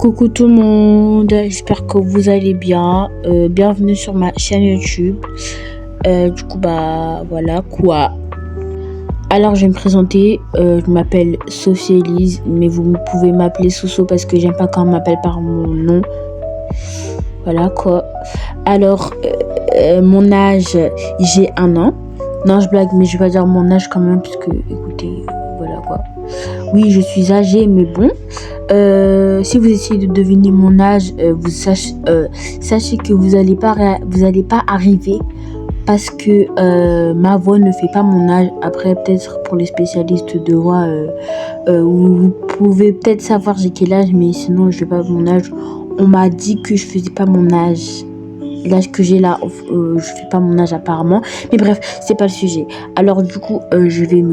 Coucou tout le monde, j'espère que vous allez bien. Bienvenue sur ma chaîne YouTube. Voilà quoi. Alors je vais me présenter, je m'appelle Sophie Elise, mais vous pouvez m'appeler Soso parce que j'aime pas quand on m'appelle par mon nom. Voilà quoi. Alors, mon âge, j'ai 1 an. Non, je blague, mais je vais pas dire mon âge quand même, puisque, écoutez, voilà quoi. Oui, je suis âgée, mais bon. Si vous essayez de deviner mon âge, sachez que vous allez pas arriver parce que ma voix ne fait pas mon âge. Après, peut-être pour les spécialistes de voix, vous pouvez peut-être savoir j'ai quel âge, mais sinon je fais pas mon âge. On m'a dit que je faisais pas mon âge. L'âge que j'ai là, je fais pas mon âge apparemment. Mais bref, c'est pas le sujet. Alors du coup, je vais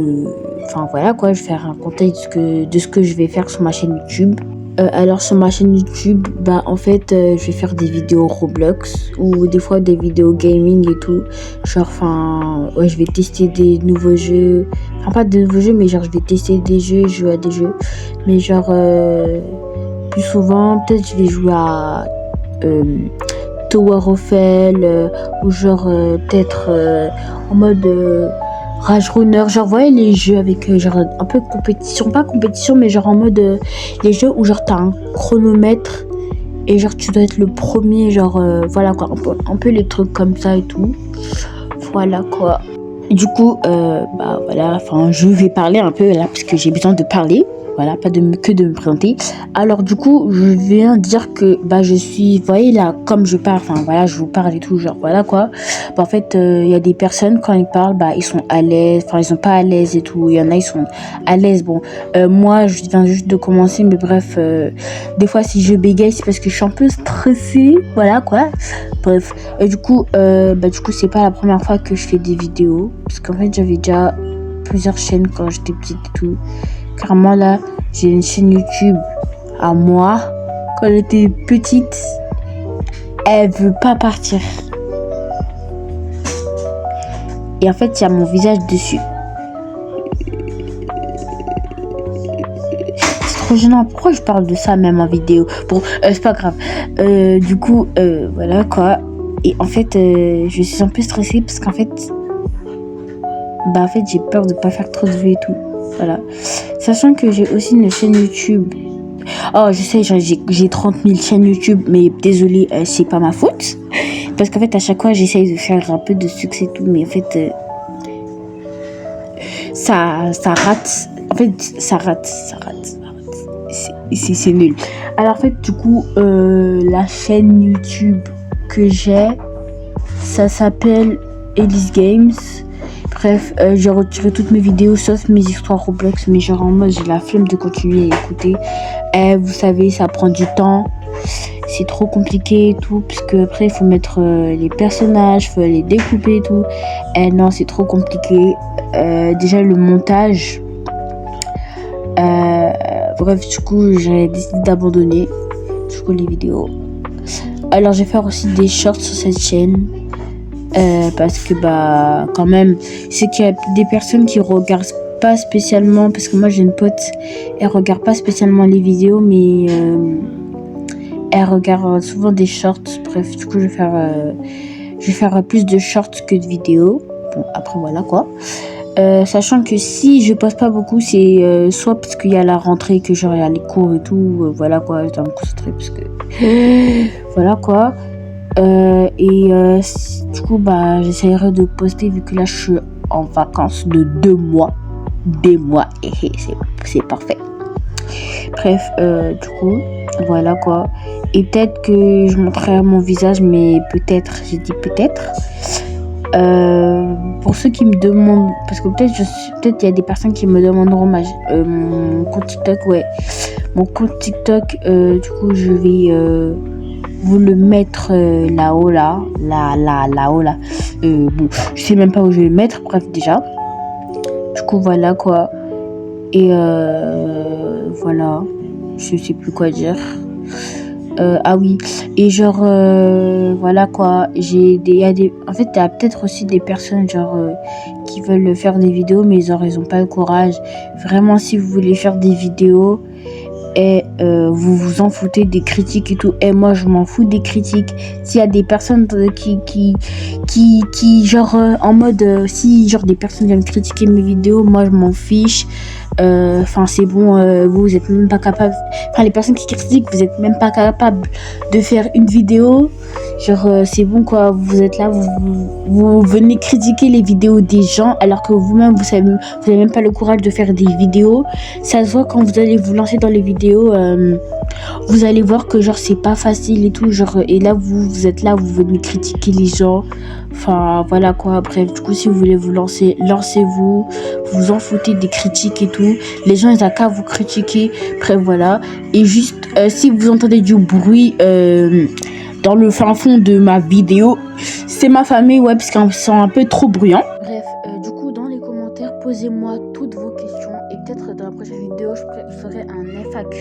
faire un contexte de ce que je vais faire sur ma chaîne YouTube. Alors sur ma chaîne YouTube, je vais faire des vidéos Roblox ou des fois des vidéos gaming et tout. Je vais tester des nouveaux jeux. Enfin pas de nouveaux jeux, mais je vais tester des jeux, jouer à des jeux. Mais plus souvent, peut-être je vais jouer à Tower of Hell ou peut-être en mode Rage Runner, vous voyez les jeux avec un peu compétition, pas compétition, mais en mode les jeux où t'as un chronomètre et tu dois être le premier, voilà quoi, un peu les trucs comme ça et tout, voilà quoi. Du coup je vais parler un peu là parce que j'ai besoin de parler. Voilà, pas que de me présenter. Alors du coup, je viens dire que je suis, vous voyez là, comme je parle, je vous parle et tout, voilà quoi. En fait, il y a des personnes quand ils parlent, ils sont à l'aise, ils sont pas à l'aise et tout. Il y en a, ils sont à l'aise. Bon, moi, je viens juste de commencer, mais bref, des fois si je bégaye, c'est parce que je suis un peu stressée, voilà quoi. Bref, et du coup, c'est pas la première fois que je fais des vidéos, parce qu'en fait, j'avais déjà plusieurs chaînes quand j'étais petite et tout. Carrément là, j'ai une chaîne YouTube à moi. Quand j'étais petite, elle veut pas partir. Et en fait, il y a mon visage dessus. C'est trop gênant. Pourquoi je parle de ça même en vidéo? Bon, c'est pas grave. Du coup, voilà quoi. Et en fait, je suis un peu stressée parce qu'en fait, j'ai peur de pas faire trop de vues et tout. Voilà. Sachant que j'ai aussi une chaîne YouTube. Oh, je sais, j'ai 30 000 chaînes YouTube, mais désolé, c'est pas ma faute. Parce qu'en fait, à chaque fois, j'essaye de faire un peu de succès et tout, mais en fait, ça rate. En fait, ça rate. C'est nul. Alors, en fait, du coup, la chaîne YouTube que j'ai, ça s'appelle Elise Games. Bref, j'ai retiré toutes mes vidéos sauf mes histoires Roblox, mais en mode j'ai la flemme de continuer à écouter. Vous savez, ça prend du temps, c'est trop compliqué et tout, puisque après il faut mettre les personnages, faut les découper et tout. Non, c'est trop compliqué. Déjà le montage. Bref, du coup, j'ai décidé d'abandonner les vidéos. Alors, je vais faire aussi des shorts sur cette chaîne. Parce que quand même, c'est qu'il y a des personnes qui regardent pas spécialement, parce que moi j'ai une pote, elle regarde pas spécialement les vidéos, mais elle regarde souvent des shorts. Bref, du coup je vais faire plus de shorts que de vidéos. Bon, après voilà quoi. Sachant que si je poste pas beaucoup, c'est soit parce qu'il y a la rentrée, que il y a les cours et tout, voilà quoi, je dois me concentrer parce que voilà quoi. Du coup j'essaierai de poster vu que là je suis en vacances de 2 mois. Et c'est parfait. Bref, du coup voilà quoi. Et peut-être que je montrerai mon visage, mais peut-être, j'ai dit peut-être. Pour ceux qui me demandent, parce que peut-être il y a des personnes qui me demanderont mon compte TikTok, mon compte TikTok, du coup je vais vous le mettre là-haut là. Bon, je sais même pas où je vais le mettre, bref déjà. Du coup voilà quoi. Et voilà, je sais plus quoi dire. Ah oui, et voilà quoi, en fait il y a peut-être aussi des personnes qui veulent faire des vidéos, mais ils ont pas le courage. Vraiment, si vous voulez faire des vidéos, et vous vous en foutez des critiques et tout. Et moi, je m'en fous des critiques. S'il y a des personnes qui genre en mode si genre des personnes viennent critiquer mes vidéos, moi je m'en fiche. Enfin c'est bon, vous êtes même pas capable. Enfin les personnes qui critiquent, vous êtes même pas capable de faire une vidéo. Genre c'est bon quoi, vous êtes là, vous venez critiquer les vidéos des gens alors que vous-même vous avez même pas le courage de faire des vidéos. Ça se voit quand vous allez vous lancer dans les vidéos. Vous allez voir que genre c'est pas facile et tout, genre et là vous êtes là, vous venez critiquer les gens. Enfin voilà quoi. Bref, du coup si vous voulez vous lancer, lancez-vous. Vous en foutez des critiques et tout. Les gens ils ont qu'à vous critiquer. Bref voilà. Et juste si vous entendez du bruit dans le fin fond de ma vidéo, c'est ma famille, ouais, parce qu'ils sont un peu trop bruyants. Bref, du coup, dans les commentaires, posez-moi toutes vos questions et peut-être dans la prochaine vidéo, je ferai un FAQ.